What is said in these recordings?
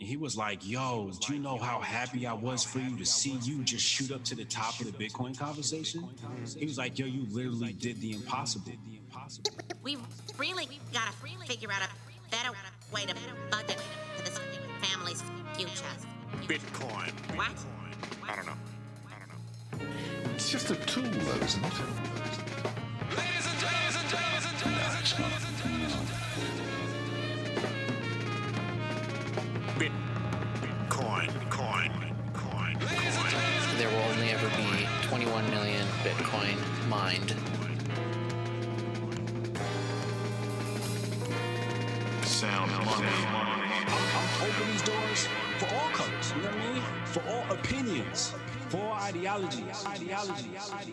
He was like, yo, do you know how happy I was for you to see you just shoot up to the top of the Bitcoin conversation? He was like, yo, you literally did the impossible. We really gotta figure out a better way to budget for this family's future. Bitcoin. What? I don't know. It's just a tool, though, isn't it? Ladies and gentlemen, No, it's not. Bitcoin. There will only ever be 21 million Bitcoin mined. Sound money. I'm open these doors for all colors, you know what I mean? For all opinions, for all ideologies.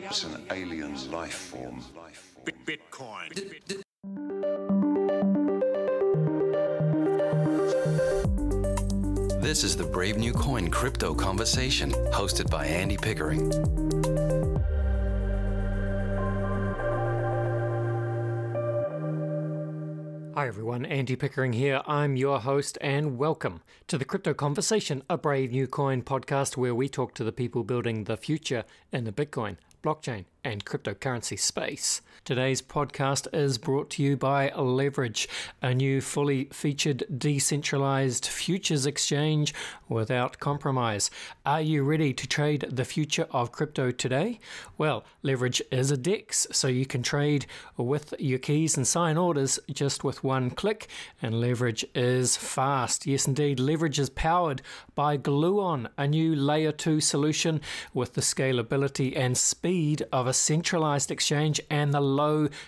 It's an alien life form. Bitcoin. This is the Brave New Coin Crypto Conversation, hosted by Andy Pickering. Hi everyone, Andy Pickering here. I'm your host and welcome to the Crypto Conversation, a Brave New Coin podcast where we talk to the people building the future in the Bitcoin, blockchain, and cryptocurrency space. Today's podcast is brought to you by Leverage, a new fully featured decentralized futures exchange without compromise. Are you ready to trade the future of crypto today? Well, Leverage is a DEX, so you can trade with your keys and sign orders just with one click, and Leverage is fast. Yes, indeed, Leverage is powered by Gluon, a new layer 2 solution with the scalability and speed of a centralized exchange and the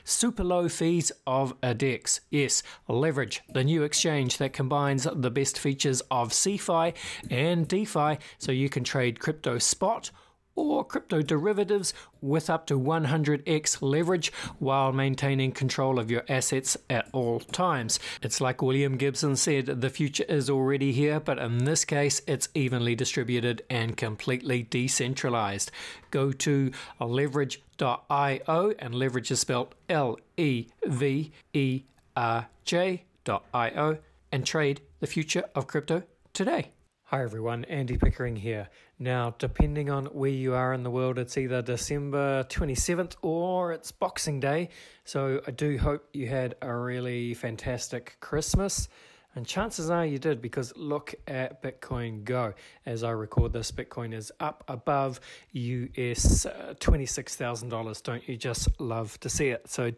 super low fees of a DEX. Yes, Leverage, the new exchange that combines the best features of CeFi and DeFi, so you can trade crypto spot or crypto derivatives with up to 100x leverage while maintaining control of your assets at all times. It's like William Gibson said, the future is already here, but in this case, it's evenly distributed and completely decentralized. Go to leverage.io, and leverage is spelled Leverj.io, and trade the future of crypto today. Hi everyone, Andy Pickering here. Now, depending on where you are in the world, it's either December 27th or it's Boxing Day. So I do hope you had a really fantastic Christmas. And chances are you did, because look at Bitcoin go. As I record this, Bitcoin is up above US $26,000. Don't you just love to see it? So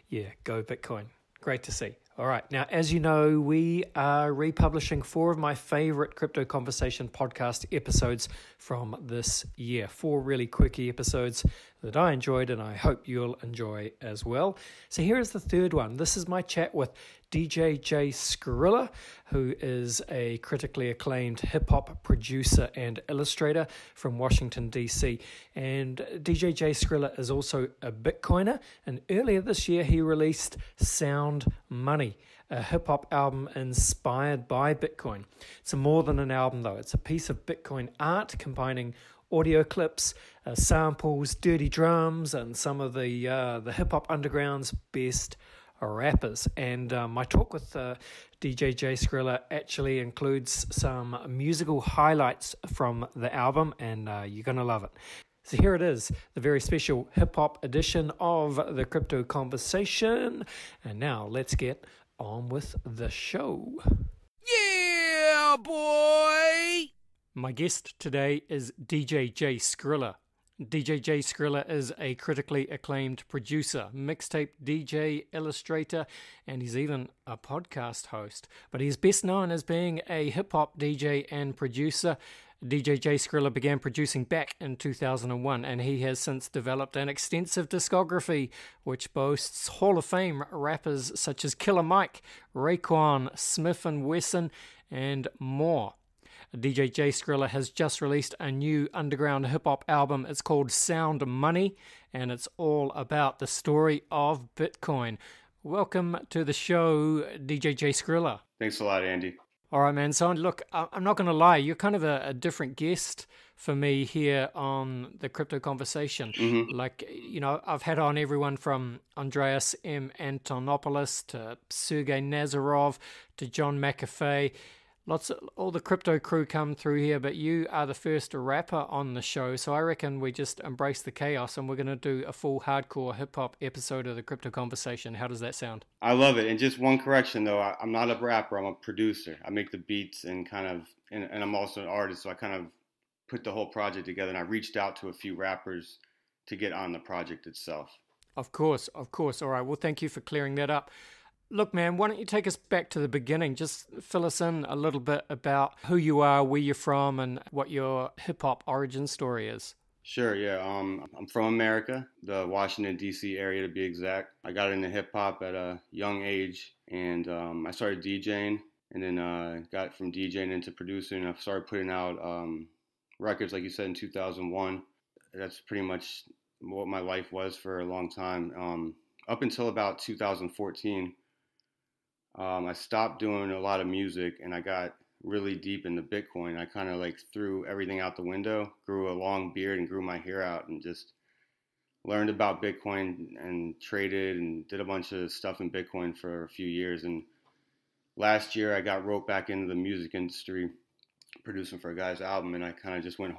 yeah, go Bitcoin. Great to see. All right. Now, as you know, we are republishing 4 of my favorite Crypto Conversation podcast episodes from this year. 4 really quickie episodes that I enjoyed and I hope you'll enjoy as well. So here is the third one. This is my chat with DJ J-SCRILLA, who is a critically acclaimed hip-hop producer and illustrator from Washington, D.C. And DJ J-SCRILLA is also a Bitcoiner, and earlier this year he released Sound Money, a hip-hop album inspired by Bitcoin. It's more than an album, though. It's a piece of Bitcoin art combining audio clips, samples, dirty drums, and some of the hip-hop underground's best rappers. And my talk with DJ J-SCRILLA actually includes some musical highlights from the album, and you're going to love it. So here it is, the very special hip-hop edition of the Crypto Conversation. And now let's get on with the show. Yeah, boy! My guest today is DJ J-SCRILLA. DJ J-SCRILLA is a critically acclaimed producer, mixtape DJ, illustrator, and he's even a podcast host. But he's best known as being a hip-hop DJ and producer. DJ J-SCRILLA began producing back in 2001, and he has since developed an extensive discography which boasts Hall of Fame rappers such as Killer Mike, Raekwon, Smith & Wesson, and more. DJ J-SCRILLA has just released a new underground hip-hop album. It's called Sound Money, and it's all about the story of Bitcoin. Welcome to the show, DJ J-SCRILLA. Thanks a lot, Andy. All right, man. So, look, I'm not going to lie. You're kind of a different guest for me here on the Crypto Conversation. Mm-hmm. Like, you know, I've had on everyone from Andreas M. Antonopoulos to Sergey Nazarov to John McAfee. all the crypto crew come through here, but you are the first rapper on the show, so I reckon we just embrace the chaos and we're going to do a full hardcore hip-hop episode of the Crypto Conversation. How does that sound? I love it. And just one correction, though. I'm not a rapper. I'm a producer. I make the beats and and I'm also an artist, so I kind of put the whole project together, and I reached out to a few rappers to get on the project itself. Of course. All right, well, thank you for clearing that up. Look, man, why don't you take us back to the beginning? Just fill us in a little bit about who you are, where you're from, and what your hip-hop origin story is. Sure, yeah. I'm from America, the Washington, D.C. area to be exact. I got into hip-hop at a young age, and I started DJing, and then got from DJing into producing, and I started putting out records, like you said, in 2001. That's pretty much what my life was for a long time. Up until about 2014, I stopped doing a lot of music, and I got really deep into Bitcoin. I kind of like threw everything out the window, grew a long beard and grew my hair out, and just learned about Bitcoin and traded and did a bunch of stuff in Bitcoin for a few years. And last year I got roped back into the music industry, producing for a guy's album, and I kind of just went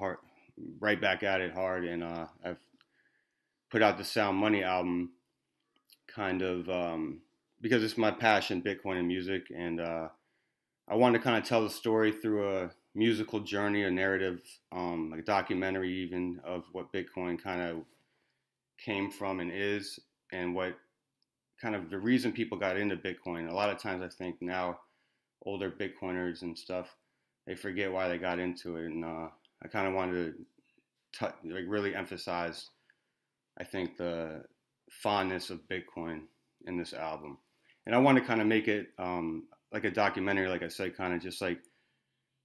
right back at it hard. And I've put out the Sound Money album kind of because it's my passion, Bitcoin and music, and I wanted to kind of tell the story through a musical journey, a narrative, like a documentary even, of what Bitcoin kind of came from and is, and what kind of the reason people got into Bitcoin. A lot of times I think now older Bitcoiners and stuff, they forget why they got into it, and I kind of wanted to really emphasize, I think, the fondness of Bitcoin in this album. And I want to kind of make it like a documentary, like I said, kind of just like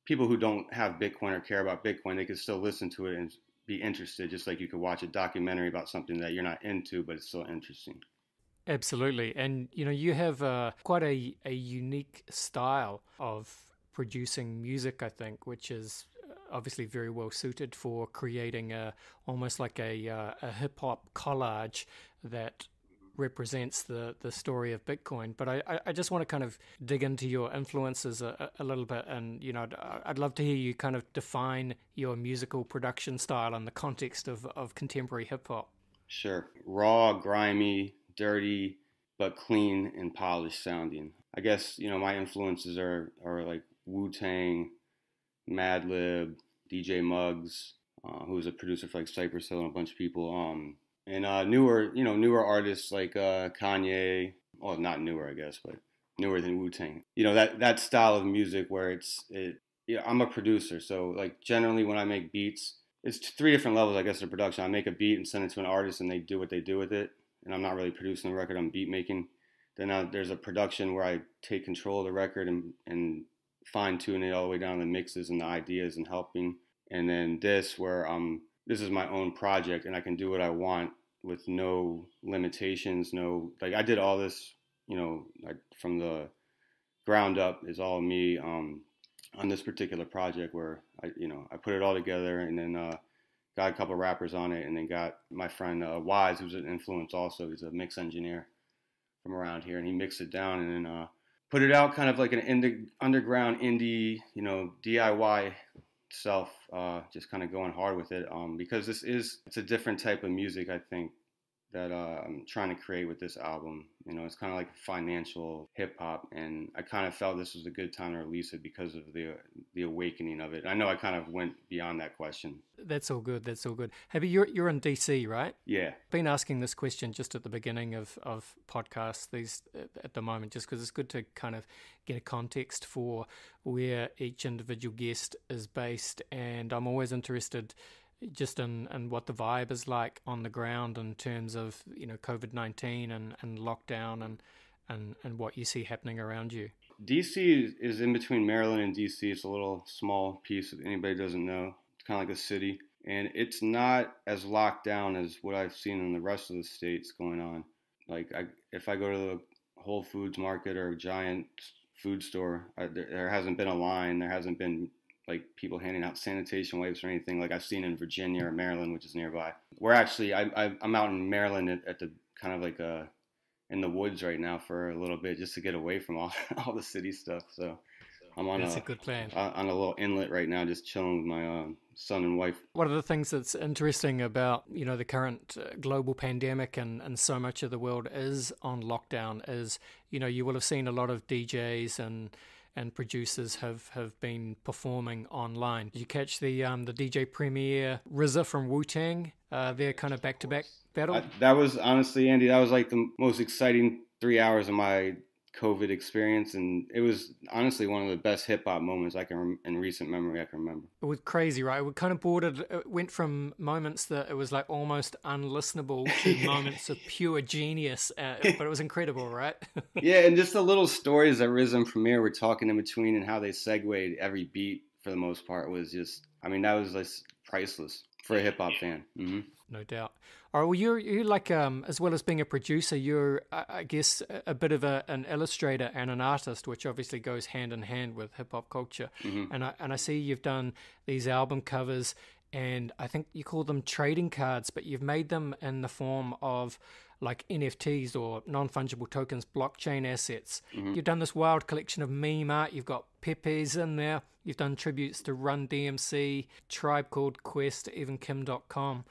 people who don't have Bitcoin or care about Bitcoin, they could still listen to it and be interested, just like you could watch a documentary about something that you're not into, but it's still interesting. Absolutely. And, you have quite a unique style of producing music, I think, which is obviously very well suited for creating almost like a hip-hop collage that represents the story of Bitcoin. But I just want to kind of dig into your influences a little bit, and I'd love to hear you kind of define your musical production style in the context of contemporary hip-hop. Sure. Raw, grimy, dirty, but clean and polished sounding. I guess my influences are like Wu-Tang, Madlib, DJ Muggs, who's a producer for like Cypress Hill and a bunch of people, and newer artists like Kanye. Well, not newer, I guess, but newer than Wu-Tang. That style of music where I'm a producer, so like generally when I make beats, it's 3 different levels, I guess, of production. I make a beat and send it to an artist, and they do what they do with it, and I'm not really producing the record, I'm beat making. Then there's a production where I take control of the record and fine tune it all the way down to the mixes and the ideas and helping. And then this is my own project, and I can do what I want with no limitations. I did all this, from the ground up is all me on this particular project where I put it all together, and then got a couple rappers on it, and then got my friend Wise, who's an influence also. He's a mix engineer from around here, and he mixed it down and then put it out kind of like an underground indie, DIY self, just kind of going hard with it, because it's a different type of music, I think, that I'm trying to create with this album. It's kind of like financial hip hop, and I kind of felt this was a good time to release it because of the awakening of it. I know I kind of went beyond that question. That's all good. Hey, but you're in DC, right? Yeah. Been asking this question just at the beginning of podcasts at the moment, just because it's good to kind of get a context for where each individual guest is based, and I'm always interested just in what the vibe is like on the ground in terms of COVID-19 and lockdown and what you see happening around you. DC is in between Maryland and DC. It's a little small piece that anybody doesn't know. It's kind of like a city, and it's not as locked down as what I've seen in the rest of the states going on. Like if I go to the Whole Foods market or a giant food store, there hasn't been a line. There hasn't been like people handing out sanitation wipes or anything like I've seen in Virginia or Maryland, which is nearby. We're actually, I'm out in Maryland at the kind of like in the woods right now for a little bit, just to get away from all the city stuff. So I'm on That's a good plan. On a little inlet right now, just chilling with my son and wife. One of the things that's interesting about, the current global pandemic and so much of the world is on lockdown is, you will have seen a lot of DJs and producers have been performing online. Did you catch the DJ Premier RZA from Wu-Tang, their kind of back-to-back battle? That was, honestly, Andy, that was like the most exciting 3 hours of my COVID experience, and it was honestly one of the best hip-hop moments in recent memory I can remember. It was crazy, right? It kind of bordered, it went from moments that it was like almost unlistenable to moments of pure genius, but it was incredible, right? Yeah, and just the little stories that RZA and Premier were talking in between and how they segued every beat for the most part was just, that was just priceless for a hip-hop fan. Mm-hmm. No doubt. All right, well, you're like, as well as being a producer, you're, I guess, a bit of an illustrator and an artist, which obviously goes hand in hand with hip-hop culture. Mm-hmm. And I see you've done these album covers, and I think you call them trading cards, but you've made them in the form of like NFTs or non-fungible tokens, blockchain assets. Mm-hmm. You've done this wild collection of meme art. You've got Pepe's in there. You've done tributes to Run DMC, Tribe Called Quest, even Kim.com.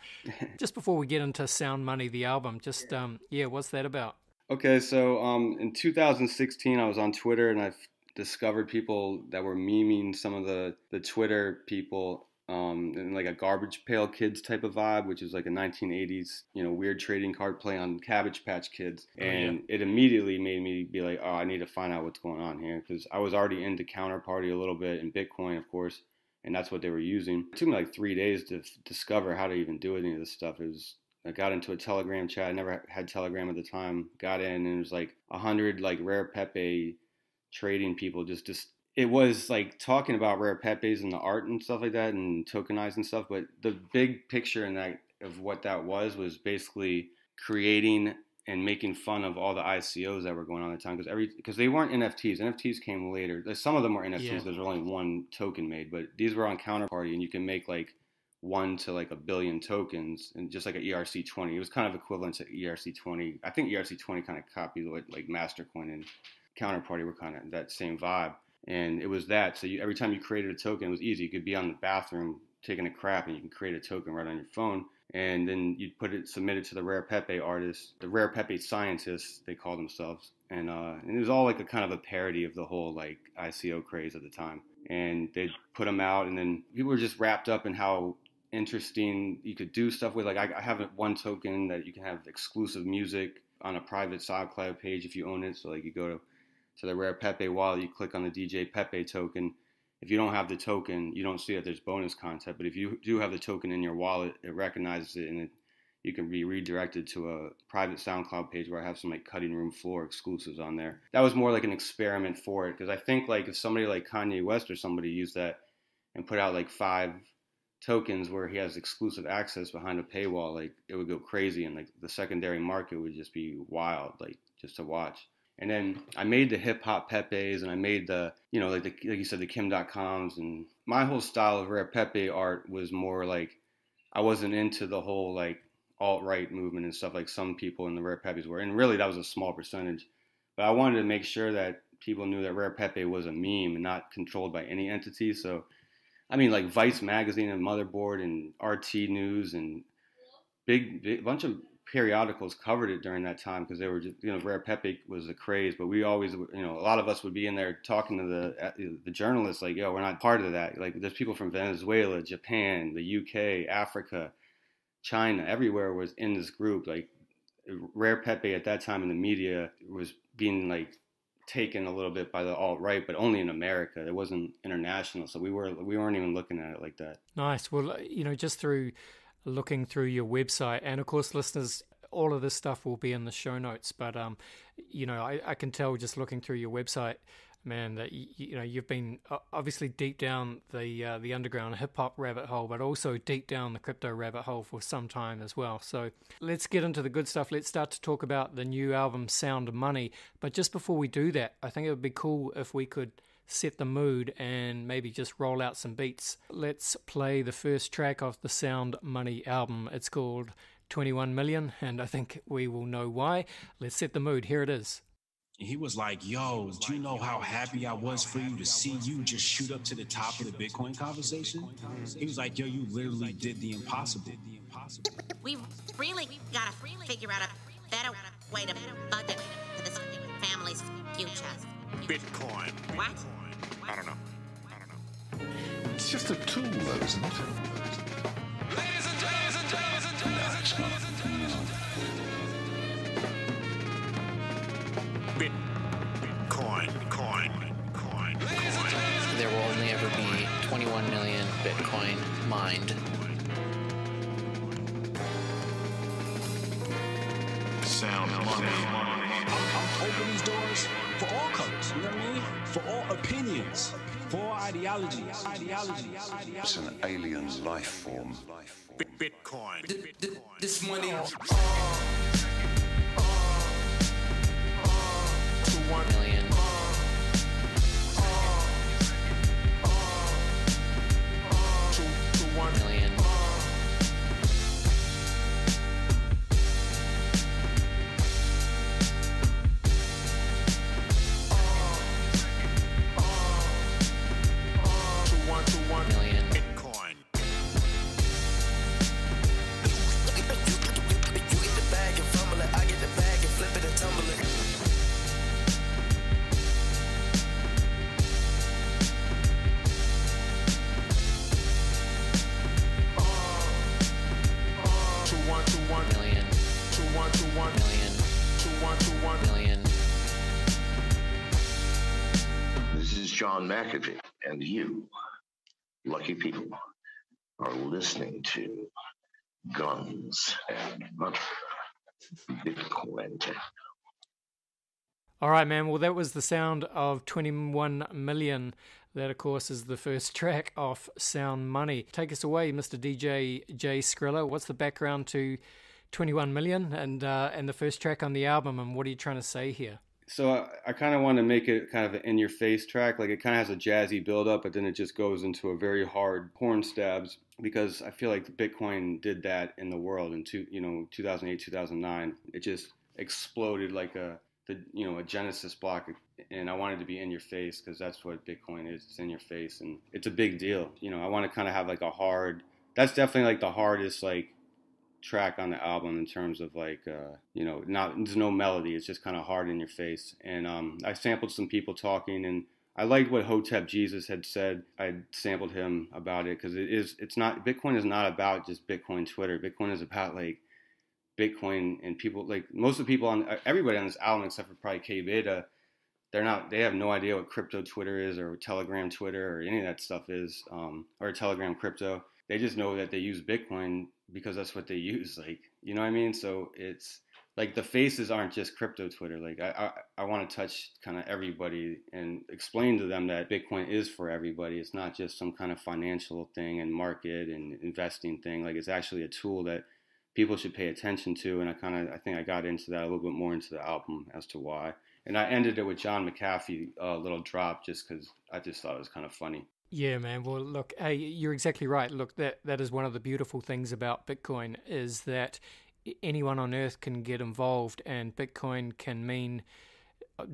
Just before we get into Sound Money, the album, just, what's that about? Okay, so in 2016, I was on Twitter, and I've discovered people that were memeing some of the Twitter people in like a Garbage Pail Kids type of vibe, which is like a 1980s, weird trading card play on Cabbage Patch Kids. And it immediately made me be like, oh, I need to find out what's going on here, because I was already into Counterparty a little bit and Bitcoin, of course, and that's what they were using. It took me like 3 days to discover how to even do any of this stuff. I got into a Telegram chat. I never had Telegram at the time. Got in, and it was like 100 like Rare Pepe trading people just it was like talking about Rare Pepes and the art and stuff like that and tokenizing stuff. But the big picture in that of what that was basically creating and making fun of all the ICOs that were going on at the time, because they weren't NFTs. NFTs came later. Some of them were NFTs. Yeah. There's only one token made, but these were on Counterparty, and you can make like 1 to like 1 billion tokens, and just like an ERC20. It was kind of equivalent to ERC20. I think ERC20 kind of copied what like Mastercoin and Counterparty were kind of that same vibe. And it was that. So every time you created a token, it was easy. You could be on the bathroom taking a crap, and you can create a token right on your phone. And then you'd submit it to the Rare Pepe artists, the Rare Pepe scientists, they call themselves. And it was all like a kind of a parody of the whole like ICO craze at the time. And they'd put them out, and then people were just wrapped up in how interesting you could do stuff with. Like I have one token that you can have exclusive music on a private SoundCloud page if you own it. So like you go to the Rare Pepe wallet, you click on the DJ Pepe token. If you don't have the token, you don't see that there's bonus content. But if you do have the token in your wallet, it recognizes it, and you can be redirected to a private SoundCloud page where I have some like cutting room floor exclusives on there. That was more like an experiment for it, because I think like if somebody like Kanye West or somebody used that and put out like 5 tokens where he has exclusive access behind a paywall, like it would go crazy, and like the secondary market would just be wild, like just to watch. And then I made the hip hop Pepes, and I made the, like you said, the Kim.coms, and my whole style of Rare Pepe art was more like, I wasn't into the whole like alt-right movement and stuff like some people in the Rare Pepes were, and really that was a small percentage. But I wanted to make sure that people knew that Rare Pepe was a meme and not controlled by any entity. So, like Vice Magazine and Motherboard and RT News and big bunch of periodicals covered it during that time, because they were just, Rare Pepe was a craze. But we always, a lot of us would be in there talking to the journalists like, yo, we're not part of that. Like there's people from Venezuela, Japan, the UK, Africa, China, everywhere was in this group. Like Rare Pepe at that time in the media was being like taken a little bit by the alt-right, but only in America. It wasn't international. So we weren't even looking at it like that. Nice. Well, just through looking through your website, and of course listeners, all of this stuff will be in the show notes, but I can tell just looking through your website, man, that you've been obviously deep down the underground hip hop rabbit hole, but also deep down the crypto rabbit hole for some time as well. So let's get into the good stuff. Let's start to talk about the new album Sound Money. But just before we do that, I think it would be cool if we could set the mood and maybe just roll out some beats. Let's play the first track of the Sound Money album. It's called 21 Million, and I think we will know why. Let's set the mood. Here it is. He was like, yo, do you know how happy I was for you to see you just shoot up to the top of the Bitcoin conversation? He was like, yo, you literally did the impossible. We really gotta figure out a better way to budget for this family's future. Bitcoin. What? I don't know. It's just a tool, though, isn't it? Ladies and gentlemen, No, it's not. Bitcoin. There will only ever be 21 million Bitcoin mined. Sound money. I'm open these doors for all colors, you know what I mean? For all opinions, for all ideologies. It's an alien life form. Bitcoin. This money. 1 million. Million. Million. Bitcoin. You get the bag and fumble it. I get the bag and flip it and tumble it. Million. Million. This is John McAfee, and you, lucky people, are listening to Guns and Money, Bitcoin. All right, man. Well, that was the sound of 21 million. That, of course, is the first track off Sound Money. Take us away, Mr. DJ J-SCRILLA. What's the background to 21 million and the first track on the album, and what are you trying to say here? So I kind of want to make it kind of an in-your-face track. Like, it kind of has a jazzy build-up, but then it just goes into a very hard horn stabs, because I feel like Bitcoin did that in the world in 2008, 2009. It just exploded like a Genesis block, and I wanted to be in your face because that's what Bitcoin is. It's in your face, and it's a big deal. I want to kind of have like a hard. That's definitely like the hardest like track on the album in terms of like there's no melody. It's just kind of hard in your face. And I sampled some people talking, and I liked what Hotep Jesus had said. I sampled him about it because Bitcoin is not about just Bitcoin Twitter. Bitcoin is about like Bitcoin, and people, like most of the people everybody on this album except for probably K Beta, they have no idea what crypto Twitter is or Telegram Twitter or any of that stuff is, or Telegram crypto. They just know that they use Bitcoin because that's what they use. Like, you know what I mean? So it's like the faces aren't just crypto Twitter. Like I want to touch kind of everybody and explain to them that Bitcoin is for everybody. It's not just some kind of financial thing and market and investing thing. Like, it's actually a tool that people should pay attention to, and I think I got into that a little bit more into the album as to why. And I ended it with John McAfee, a little drop, just because I just thought it was kind of funny. Yeah, man. Well, look, hey, you're exactly right. Look, that is one of the beautiful things about Bitcoin, is that anyone on earth can get involved, and Bitcoin can mean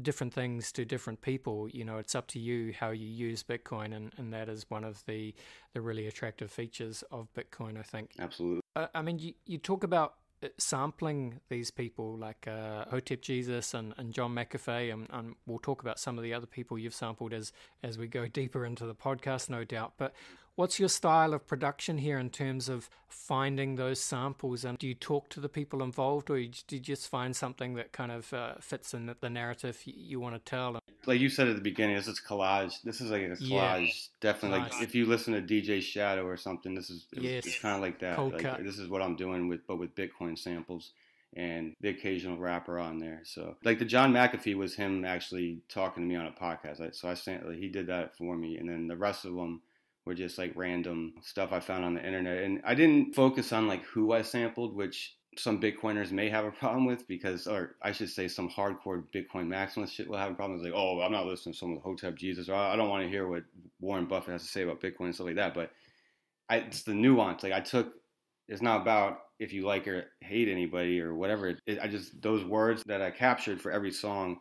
different things to different people. It's up to you how you use Bitcoin, and that is one of the really attractive features of Bitcoin, I think. Absolutely. I mean, you talk about sampling these people like Hotep Jesus and John McAfee, and we'll talk about some of the other people you've sampled as we go deeper into the podcast, no doubt. But what's your style of production here in terms of finding those samples? And do you talk to the people involved, or do you just find something that kind of fits in the narrative you want to tell? Like you said at the beginning, this is collage. This is like a collage. Yeah. Definitely. Nice. Like if you listen to DJ Shadow or something, it's kind of like that. Cold like cut. This is what I'm doing with Bitcoin samples and the occasional rapper on there. So like the John McAfee was him actually talking to me on a podcast. He did that for me, and then the rest of them were just like random stuff I found on the internet. And I didn't focus on like who I sampled, which some Bitcoiners may have a problem with, or I should say some hardcore Bitcoin maximalist shit will have a problem. It's like, oh, I'm not listening to someone with Hotep Jesus, or I don't want to hear what Warren Buffett has to say about Bitcoin and stuff like that. But it's the nuance. Like it's not about if you like or hate anybody or whatever. Those words that I captured for every song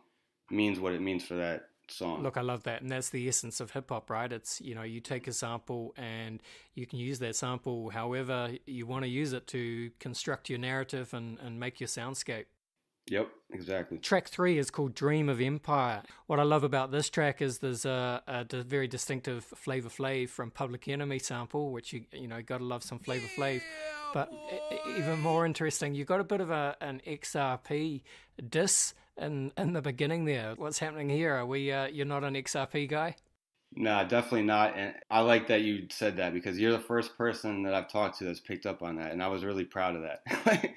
means what it means for that song. Look, I love that. And that's the essence of hip hop, right? It's, you take a sample and you can use that sample however you want to use it to construct your narrative and make your soundscape. Yep, exactly. Track 3 is called Dream of Empire. What I love about this track is there's a very distinctive Flavor Flav from Public Enemy sample, which you gotta love some Flavor Flav. But even more interesting, you got a bit of an XRP diss in the beginning there. What's happening here? Are we? You're not an XRP guy? Nah, definitely not. And I like that you said that because you're the first person that I've talked to that's picked up on that, and I was really proud of that.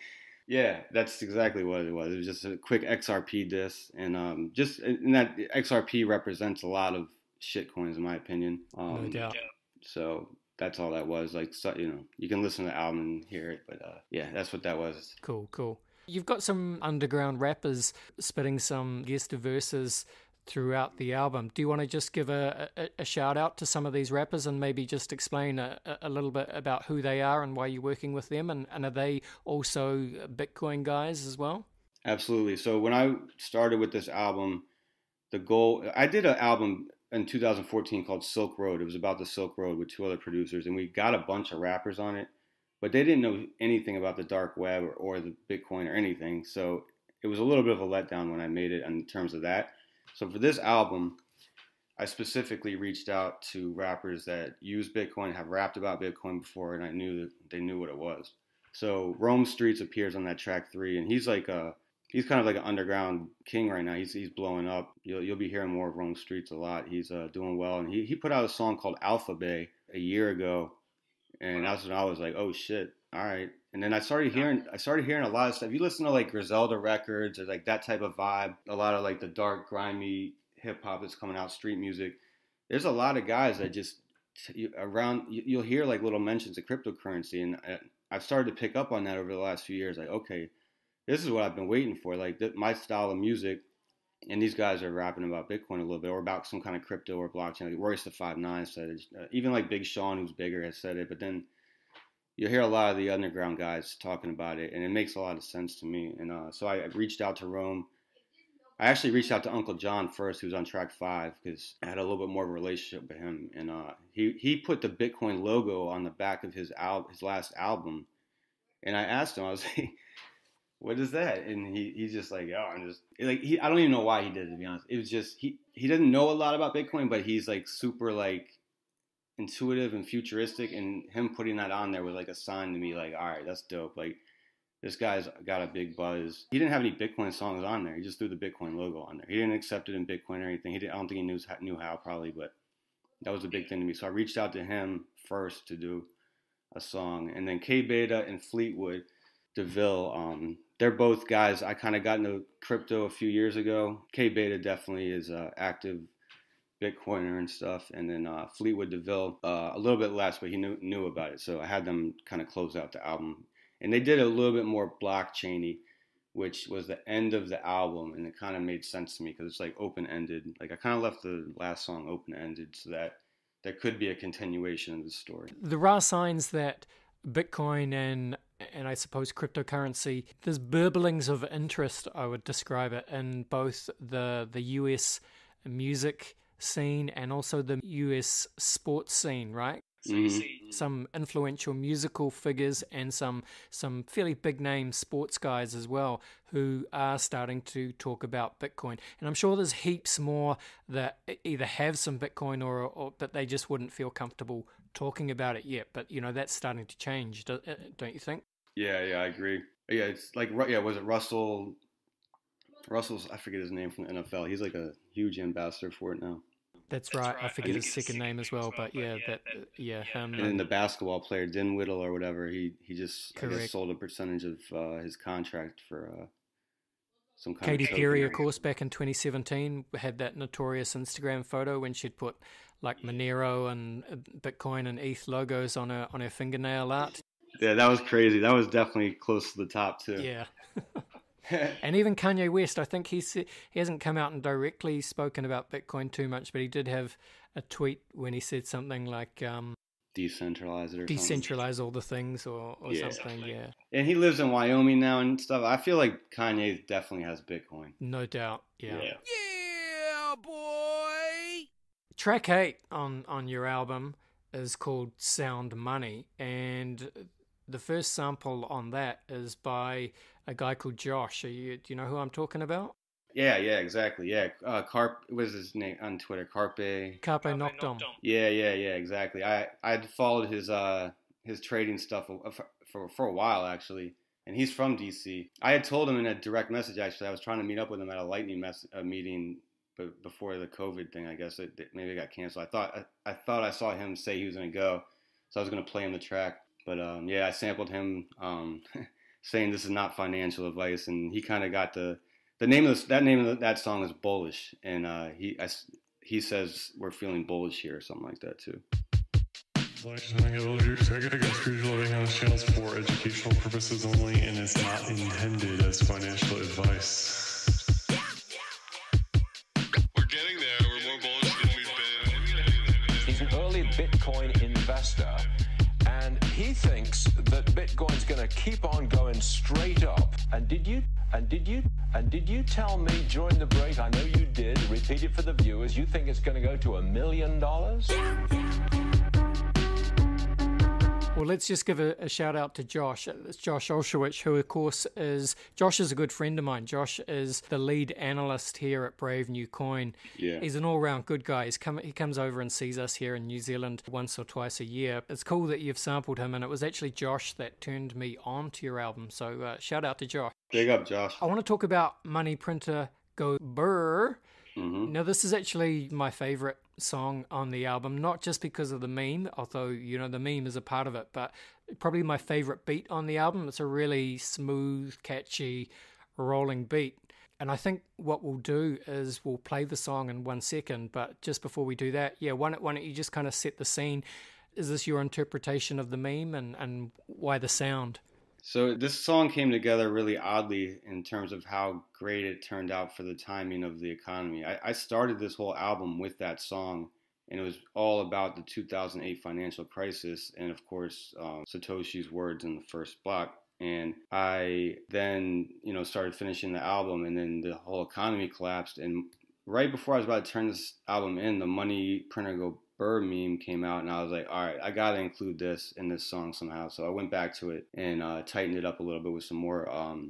Yeah, that's exactly what it was. It was just a quick XRP diss, and that XRP represents a lot of shitcoins in my opinion. No doubt. So that's all that was. Like, so, you can listen to the album and hear it, but yeah, that's what that was. Cool. You've got some underground rappers spitting some guest verses throughout the album. Do you want to just give a shout out to some of these rappers and maybe just explain a little bit about who they are and why you're working with them? And are they also Bitcoin guys as well? Absolutely. So when I started with this album, I did an album in 2014 called Silk Road. It was about the Silk Road with 2 other producers, and we got a bunch of rappers on it, but they didn't know anything about the dark web or the Bitcoin or anything. So it was a little bit of a letdown when I made it in terms of that. So for this album, I specifically reached out to rappers that use Bitcoin, have rapped about Bitcoin before, and I knew that they knew what it was. So Rome Streets appears on that track 3, and he's kind of like an underground king right now. He's blowing up. You'll be hearing more of Rome Streets a lot. He's doing well, and he put out a song called Alpha Bay a year ago, and that's when I was like, oh shit, all right. And then I started hearing a lot of stuff. If you listen to like Griselda records or like that type of vibe, a lot of like the dark, grimy hip hop that's coming out, street music. There's a lot of guys that just you'll hear like little mentions of cryptocurrency, and I've started to pick up on that over the last few years. Like, okay, this is what I've been waiting for. Like my style of music, and these guys are rapping about Bitcoin a little bit or about some kind of crypto or blockchain. Like Royce the 5'9" said it. Even like Big Sean, who's bigger, has said it. But then you hear a lot of the underground guys talking about it, and it makes a lot of sense to me. And so I reached out to Rome. I actually reached out to Uncle John first, who's on track 5, because I had a little bit more of a relationship with him. And he put the Bitcoin logo on the back of his last album. And I asked him, I was like, what is that? And he's just like, oh, I'm just like, I don't even know why he did it, to be honest. It was just, he didn't know a lot about Bitcoin, but he's like super like intuitive and futuristic, and him putting that on there was like a sign to me, like, all right, that's dope. Like, this guy's got a big buzz. He didn't have any Bitcoin songs on there. He just threw the Bitcoin logo on there. He didn't accept it in Bitcoin or anything. I don't think he knew how probably, but that was a big thing to me. So I reached out to him first to do a song, and then K Beta and Fleetwood DeVille. They're both guys I kind of got into crypto a few years ago. K Beta definitely is active Bitcoiner and stuff, and then Fleetwood DeVille a little bit less, but he knew about it. So I had them kind of close out the album, and they did a little bit more blockchainy, which was the end of the album, and it kind of made sense to me because it's like open-ended. Like I kind of left the last song open-ended so that there could be a continuation of the story. There are signs that Bitcoin and I suppose cryptocurrency, there's burblings of interest, I would describe it, in both the US music scene and also the US sports scene, right? Mm-hmm. Some influential musical figures and some fairly big name sports guys as well who are starting to talk about Bitcoin. And I'm sure there's heaps more that either have some Bitcoin or but they just wouldn't feel comfortable talking about it yet. But, that's starting to change, don't you think? Yeah, I agree. Yeah, it's like, was it Russell's, I forget his name from the NFL. He's like a huge ambassador for it now. That's right. I forget his second name as well, but yeah. And then the basketball player, Dinwiddie or whatever, he just I guess, sold a percentage of his contract for some kind Katy of Perry, of course, back in 2017, had that notorious Instagram photo when she'd put like Monero and Bitcoin and ETH logos on her fingernail art. Yeah, that was crazy. That was definitely close to the top too. Yeah. And even Kanye West, I think he hasn't come out and directly spoken about Bitcoin too much, but he did have a tweet when he said something like, decentralize it or decentralize all the things or something. Yeah. And he lives in Wyoming now and stuff. I feel like Kanye definitely has Bitcoin. No doubt. Yeah. Yeah, boy. Track 8 on your album is called Sound Money, and the first sample on that is by a guy called Josh. Do you know who I'm talking about? Yeah, exactly. Yeah, what is his name on Twitter? Carpe Noctem. Yeah, exactly. I'd followed his trading stuff for a while actually, and he's from DC. I had told him in a direct message actually. I was trying to meet up with him at a lightning meeting, but before the COVID thing, I guess maybe it got canceled. I thought I saw him say he was going to go, so I was going to play him the track. But I sampled him saying this is not financial advice, and he kind of got the name of that song is Bullish, and he says we're feeling bullish here or something like that too. I get spiritual living on this channel for educational purposes only, and it's not intended as financial advice. We're getting there. We're more bullish than we've been. He's an early Bitcoin investor, and he thinks that Bitcoin's going to keep on going straight up. And did you tell me during the break? I know you did. Repeat it for the viewers. You think it's going to go to $1 million? Well, let's just give a shout out to Josh. It's Josh Olszewicz, who of course Josh is a good friend of mine. Josh is the lead analyst here at Brave New Coin. Yeah. He's an all-round good guy. He comes over and sees us here in New Zealand once or twice a year. It's cool that you've sampled him, and it was actually Josh that turned me on to your album. So shout out to Josh. Big up, Josh. I want to talk about Money Printer Go Brr. Mm-hmm. Now, this is actually my favorite song on the album, not just because of the meme, although, the meme is a part of it, but probably my favorite beat on the album. It's a really smooth, catchy, rolling beat. And I think what we'll do is we'll play the song in 1 second, but just before we do that, why don't you just kind of set the scene? Is this your interpretation of the meme, and why the sound? So this song came together really oddly in terms of how great it turned out for the timing of the economy. I started this whole album with that song, and it was all about the 2008 financial crisis and, of course, Satoshi's words in the first block. And I then, started finishing the album, and then the whole economy collapsed. And right before I was about to turn this album in, the Money Printer Go Burr meme came out, and I was like, all right, I got to include this in this song somehow. So I went back to it and tightened it up a little bit with some more,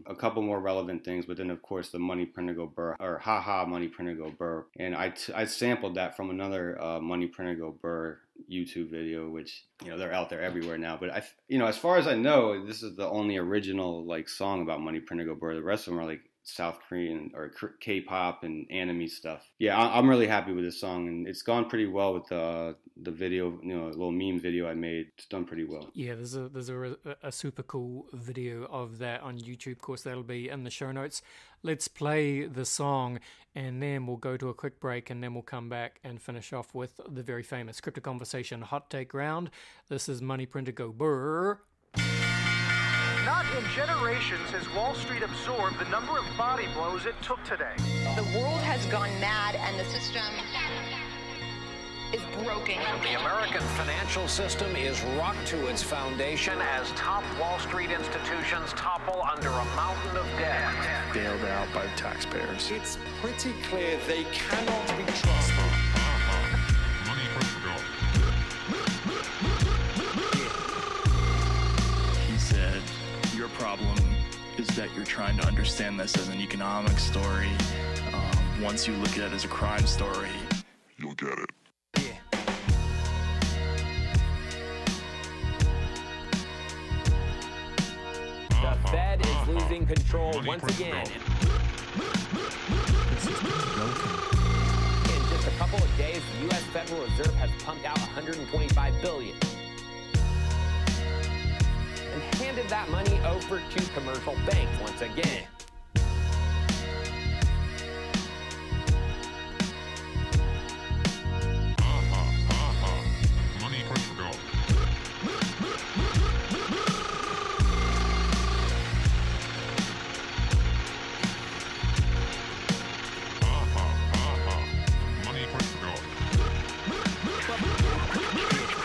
a couple more relevant things. But then, of course, the Money Printer Go Burr, or haha Money Printer Go Burr. And I sampled that from another Money Printer Go Burr YouTube video, which, they're out there everywhere now. But as far as I know, this is the only original song about Money Printer Go Burr. The rest of them are South Korean or K-pop and anime stuff. Yeah, I'm really happy with this song, and it's gone pretty well with the video, a little meme video I made. It's done pretty well. Yeah, there's a super cool video of that on YouTube. Of course, that'll be in the show notes. Let's play the song, and then we'll go to a quick break, and then we'll come back and finish off with the very famous Crypto Conversation Hot Take Round. This is Money Printer Go Brr. Not in generations has Wall Street absorbed the number of body blows it took today. The world has gone mad, and the system is broken. The American financial system is rocked to its foundation as top Wall Street institutions topple under a mountain of debt. Bailed out by the taxpayers. It's pretty clear they cannot be trusted. Money Printer Go. He said, your problem is that you're trying to understand this as an economic story. Once you look at it as a crime story, You'll get it. The Fed is losing control once again. In just a couple of days, the U.S. Federal Reserve has pumped out $125 billion and handed that money over to commercial banks once again. Money Printer Go.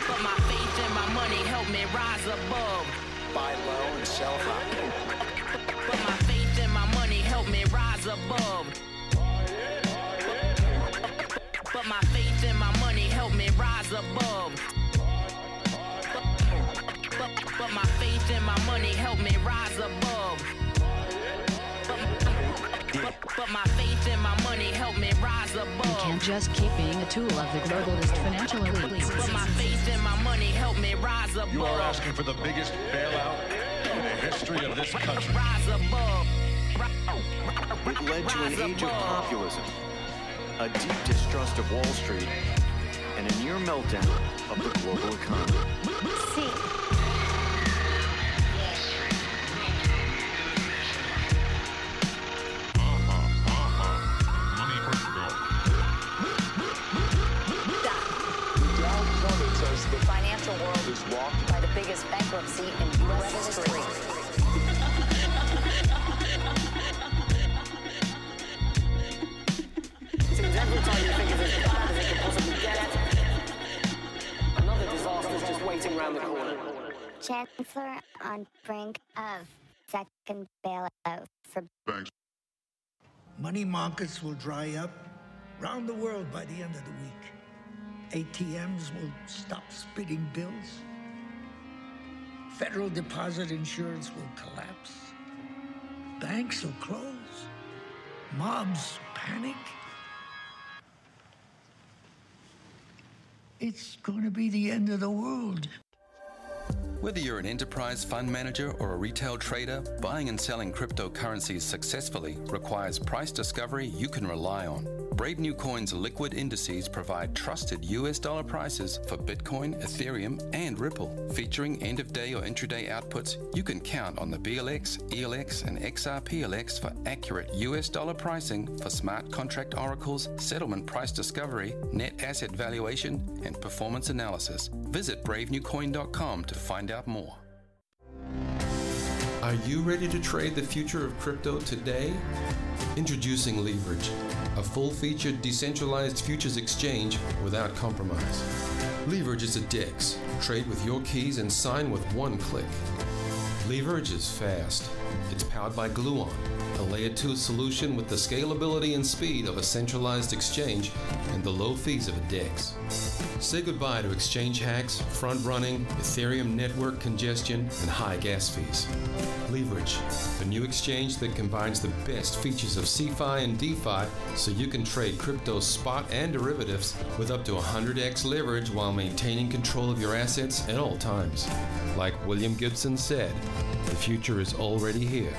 But my faith in money helped me rise above. Buy low and sell high. But my faith and my money helped me rise above. But my faith and my money helped me rise above. But my faith and my money helped me rise above. But my faith and my money helped me rise above. You can't just keep being a tool of the globalist financial elites. But my faith and my money helped me rise above. You are asking for the biggest bailout in the history of this country. Rise above. It led to an age of populism, a deep distrust of Wall Street, and a near meltdown of the global economy. The financial world is walked by the biggest bankruptcy in U.S. history. Seems every time you think it's as bad as it can possibly get, another disaster is just waiting around the corner. Chancellor on brink of second bailout for banks. Money markets will dry up round the world by the end of the week. ATMs will stop spitting bills. Federal deposit insurance will collapse. Banks will close. Mobs panic. It's going to be the end of the world. Whether you're an enterprise fund manager or a retail trader, buying and selling cryptocurrencies successfully requires price discovery you can rely on. Brave New Coin's liquid indices provide trusted US dollar prices for Bitcoin, Ethereum, and Ripple. Featuring end-of-day or intraday outputs, you can count on the BLX, ELX, and XRPLX for accurate US dollar pricing for smart contract oracles, settlement price discovery, net asset valuation, and performance analysis. Visit bravenewcoin.com to find out more. Are you ready to trade the future of crypto today? Introducing Leverage, a full-featured decentralized futures exchange without compromise. Leverage is a DEX. Trade with your keys and sign with one click. Leverage is fast. It's powered by Gluon, a Layer 2 solution with the scalability and speed of a centralized exchange and the low fees of a DEX. Say goodbye to exchange hacks, front-running, Ethereum network congestion, and high gas fees. Leverage, the new exchange that combines the best features of CeFi and DeFi so you can trade crypto spot and derivatives with up to 100x leverage while maintaining control of your assets at all times. Like William Gibson said, the future is already here,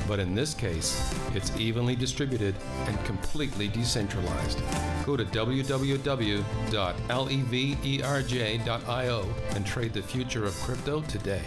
but in this case, it's evenly distributed and completely decentralized. Go to www.leverj.io and trade the future of crypto today.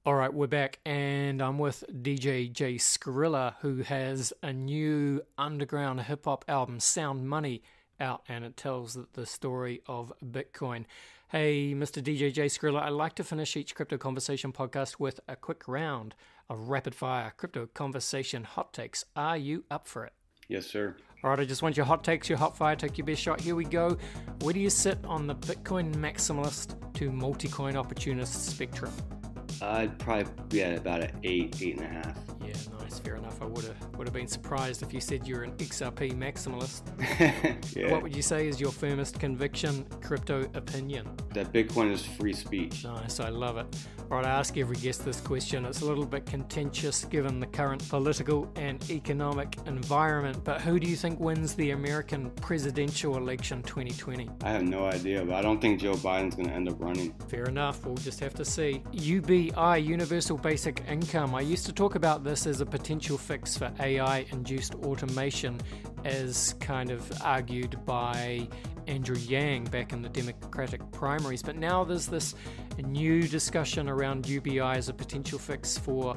All right, we're back, and I'm with DJ J-SCRILLA, who has a new underground hip-hop album, Sound Money, out, and it tells the story of Bitcoin. Hey, Mr. DJ J-SCRILLA, I like to finish each Crypto Conversation podcast with a quick round of rapid-fire Crypto Conversation hot takes. Are you up for it? Yes, sir. All right, I just want your hot takes, your hot fire, take your best shot. Here we go. Where do you sit on the Bitcoin maximalist to multi-coin opportunist spectrum? I'd probably be at about an 8.5. Yeah, nice, fair enough. I would have been surprised if you said you're an XRP maximalist. Yeah. What would you say is your firmest conviction, crypto opinion? That Bitcoin is free speech. Nice, I love it. All right, I ask every guest this question. It's a little bit contentious given the current political and economic environment, but who do you think wins the American presidential election 2020? I have no idea, but I don't think Joe Biden's going to end up running. Fair enough, we'll just have to see. UBI, Universal Basic Income. I used to talk about this as a potential fix for AI-induced automation, as kind of argued by Andrew Yang back in the Democratic primaries, but now there's this new discussion around UBI as a potential fix for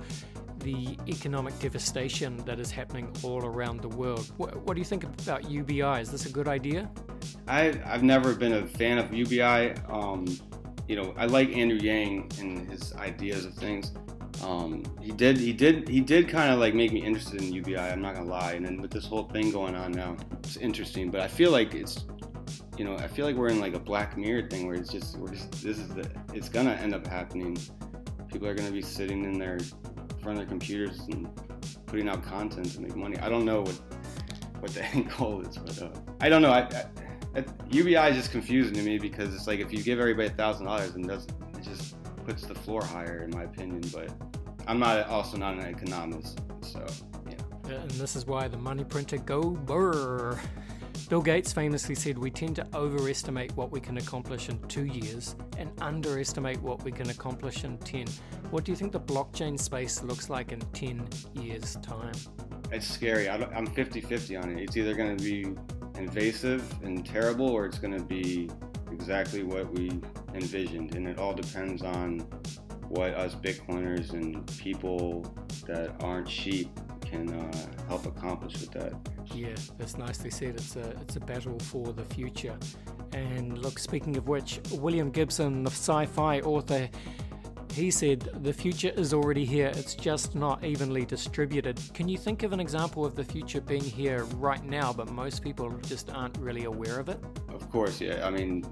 the economic devastation that is happening all around the world. What do you think about UBI? Is this a good idea? I've never been a fan of UBI. You know, I like Andrew Yang and his ideas of things. He did kind of like make me interested in UBI. I'm not gonna lie. And then with this whole thing going on now, it's interesting. But I feel like it's you know, I feel like we're in like a Black Mirror thing where it's gonna end up happening. People are gonna be sitting in front of their computers and putting out content to make money. I don't know what the end goal is, but I don't know. UBI is just confusing to me because it's like if you give everybody $1,000, and it just puts the floor higher, in my opinion. But I'm also not an economist, so yeah. And this is why the money printer go brr. Bill Gates famously said, "We tend to overestimate what we can accomplish in 2 years and underestimate what we can accomplish in 10. What do you think the blockchain space looks like in 10 years' time? It's scary. I'm 50-50 on it. It's either going to be invasive and terrible, or it's going to be exactly what we envisioned. And it all depends on what us Bitcoiners and people that aren't sheep can help accomplish with that. Yeah, that's nicely said. It's a battle for the future. And look, speaking of which, William Gibson, the sci-fi author, he said, "The future is already here, it's just not evenly distributed." Can you think of an example of the future being here right now, but most people just aren't really aware of it? Of course, yeah. I mean,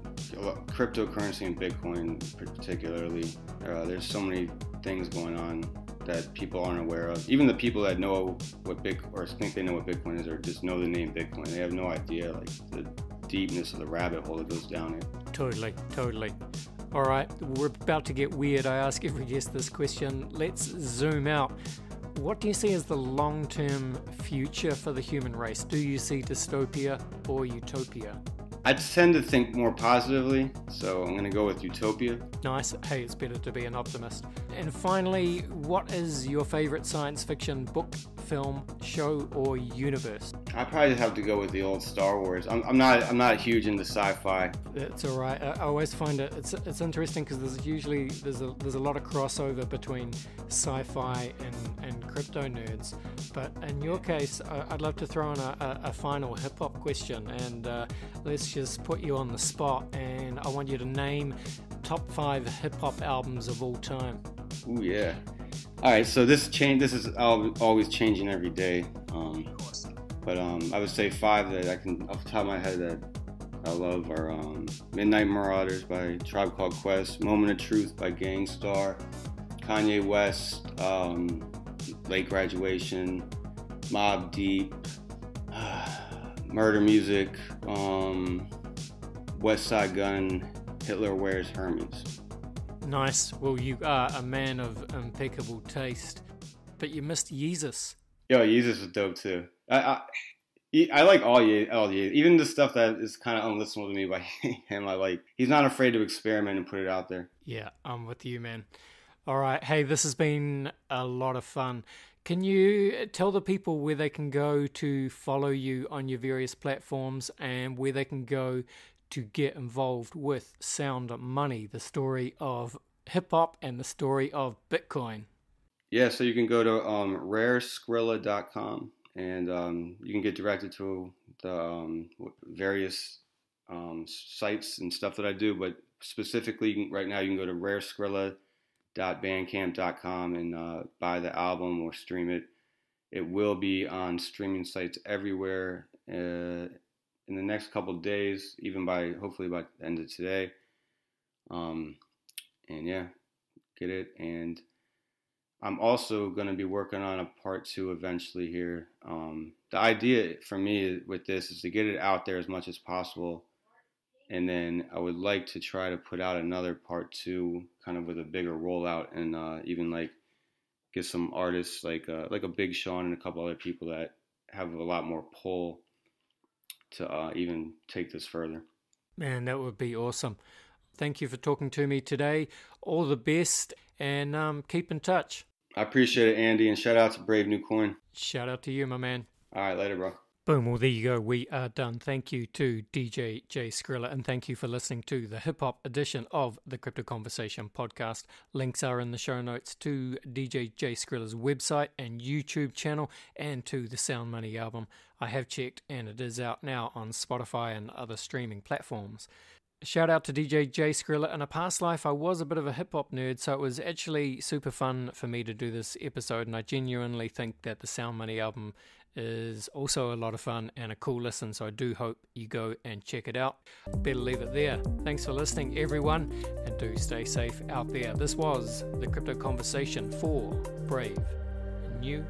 cryptocurrency and Bitcoin particularly, there's so many things going on that people aren't aware of. Even the people that know what or think they know what Bitcoin is, or just know the name Bitcoin, they have no idea like the deepness of the rabbit hole that goes down it. Totally. All right, we're about to get weird. I ask every guest this question. Let's zoom out. What do you see as the long-term future for the human race? Do you see dystopia or utopia? I tend to think more positively, so I'm going to go with utopia. Nice. Hey, it's better to be an optimist. And finally, what is your favorite science fiction book, film, show, or universe? I probably just have to go with the old Star Wars. I'm not huge into sci-fi. It's all right. I always find it's interesting because there's a lot of crossover between sci-fi and crypto nerds. But in your case, I'd love to throw in a final hip hop question, and let's just put you on the spot. And I want you to name top 5 hip hop albums of all time. Ooh, yeah. All right, so this is always changing every day. But I would say 5 that I can, off the top of my head, that I love are Midnight Marauders by Tribe Called Quest, Moment of Truth by Gangstar, Kanye West, Late Graduation, Mobb Deep, Murder Music, West Side Gun, Hitler Wears Hermes. Nice. Well, you are a man of impeccable taste, but you missed Yeezus. Yo, Yeezus was dope too. I like all Yeezus, even the stuff that is kind of unlistenable to me by him. I like. He's not afraid to experiment and put it out there. Yeah, I'm with you, man. All right, hey, this has been a lot of fun. Can you tell the people where they can go to follow you on your various platforms and where they can go to get involved with Sound Money, the story of hip-hop and the story of Bitcoin? Yeah, so you can go to rarescrilla.com and you can get directed to the various sites and stuff that I do, but specifically right now you can go to rarescrilla.bandcamp.com and buy the album or stream it. It will be on streaming sites everywhere in the next couple of days, even hopefully by the end of today. And yeah, get it. And I'm also going to be working on a part 2 eventually here. The idea for me with this is to get it out there as much as possible. And then I would like to try to put out another part 2 kind of with a bigger rollout and even like get some artists like a Big Sean and a couple other people that have a lot more pull to even take this further. Man, that would be awesome. Thank you for talking to me today. All the best, and keep in touch. I appreciate it, Andy, and shout out to Brave New Coin. Shout out to you, my man. All right, later, bro. Boom, well, there you go. We are done. Thank you to DJ J-SCRILLA, and thank you for listening to the hip-hop edition of the Crypto Conversation podcast. Links are in the show notes to DJ J-SCRILLA's website and YouTube channel and to the Sound Money album. I have checked, and it is out now on Spotify and other streaming platforms. Shout out to DJ J-SCRILLA. In a past life, I was a bit of a hip-hop nerd, so it was actually super fun for me to do this episode, and I genuinely think that the Sound Money album is also a lot of fun and a cool listen, so I do hope you go and check it out. Better leave it there. Thanks for listening, everyone, and do stay safe out there. This was the Crypto Conversation for Brave New